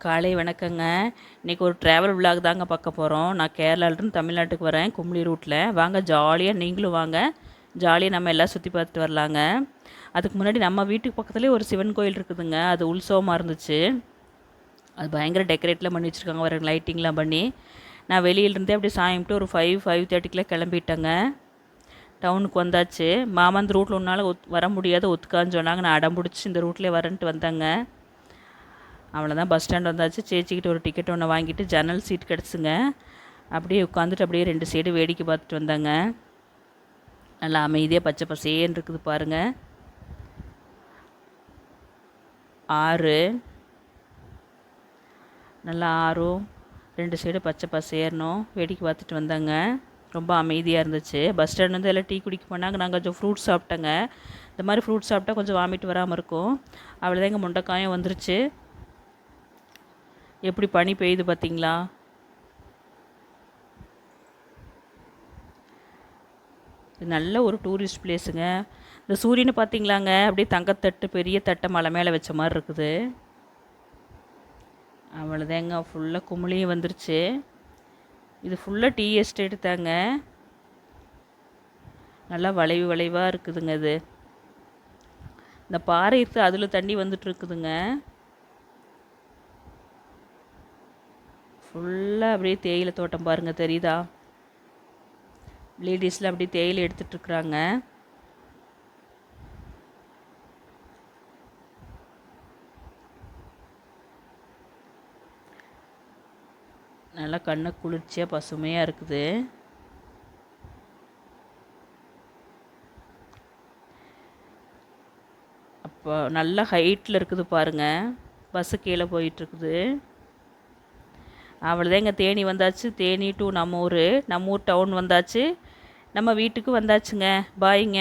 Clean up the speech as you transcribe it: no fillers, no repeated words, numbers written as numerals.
காலை வணக்கங்க. இன்றைக்கி ஒரு ட்ராவல் விலாக் தாங்க பார்க்க போகிறோம். நான் கேரளாவிலேருந்து தமிழ்நாட்டுக்கு வரேன், கும்ளி ரூட்டில். வாங்க ஜாலியாக நீங்களும் வாங்க, ஜாலியாக நம்ம எல்லாம் சுற்றி பார்த்துட்டு வரலாங்க. அதுக்கு முன்னாடி நம்ம வீட்டுக்கு பக்கத்துலேயே ஒரு சிவன் கோயில் இருக்குதுங்க. அது உற்சவமாக இருந்துச்சு. அது பயங்கர டெக்கரேட்லாம் பண்ணி வச்சுருக்காங்க, வர லைட்டிங்லாம் பண்ணி. நான் வெளியிலேருந்தே அப்படியே சாயம்ட்டு ஒரு 5:30 கிளம்பிட்டேங்க. டவுனுக்கு வந்தாச்சு. மாமா இந்த ரூட்டில் ஒன்றால் வர முடியாது ஒத்துக்கான்னு சொன்னாங்க. நான் அடம் பிடிச்சி இந்த ரூட்லேயே வரேன்ட்டு வந்தேங்க. அவ்வளோதான், பஸ் ஸ்டாண்ட் வந்தாச்சு. சேச்சிக்கிட்ட ஒரு டிக்கெட் ஒன்று வாங்கிட்டு ஜன்னல் சீட் கிடச்சிங்க. அப்படியே உட்காந்துட்டு அப்படியே 2 சைடு வேடிக்கை பார்த்துட்டு வந்தாங்க. நல்லா அமைதியாக பச்சை பசேன்னு இருக்குது பாருங்கள். ஆறு, நல்லா ஆறும் 2 சைடு பச்சை பசேரணும் வேடிக்கை பார்த்துட்டு வந்தாங்க. ரொம்ப அமைதியாக இருந்துச்சு. பஸ் ஸ்டாண்ட் வந்து எல்லாம் டீ குடிக்க போனாங்க. நாங்கள் கொஞ்சம் ஃப்ரூட்ஸ் சாப்பிட்டேங்க. இந்த மாதிரி ஃப்ரூட்ஸ் சாப்பிட்டா கொஞ்சம் வாமிட் வராமல் இருக்கும். அவ்வளோதான், எங்கள் முண்டைக்காயும் வந்துருச்சு. எப்படி பனி பெய்யுது பார்த்தீங்களா? இது நல்ல ஒரு டூரிஸ்ட் பிளேஸுங்க. இந்த சூரியனை பார்த்தீங்களாங்க, அப்படியே தங்கத்தட்டு பெரிய தட்டை மலை மேலே வச்ச மாதிரி இருக்குது. அவ்வளோதாங்க, ஃபுல்லாக குமிழியும் வந்துருச்சு. இது ஃபுல்லாக டீ எஸ்டேட்டு தாங்க. நல்லா வளைவு வளைவாக இருக்குதுங்க. இது இந்த பாறை இருக்குது, அதில் தண்ணி வந்துட்டு இருக்குதுங்க. ஃபுல்லாக அப்படியே தேயிலை தோட்டம் பாருங்கள், தெரியுதா? லேடிஸில் அப்படியே தேயிலை எடுத்துகிட்ருக்குறாங்க. நல்லா கண்ணு குளிர்ச்சியாக பசுமையாக இருக்குது. அப்போ நல்ல ஹைட்டில் இருக்குது பாருங்கள். பஸ்ஸு கீழே போயிட்டுருக்குது. அவ்வளோதான், இங்கே தேனி வந்தாச்சு. தேனி டு நம்ம ஊர் டவுன் வந்தாச்சு. நம்ம வீட்டுக்கு வந்தாச்சுங்க. பாய்ங்க.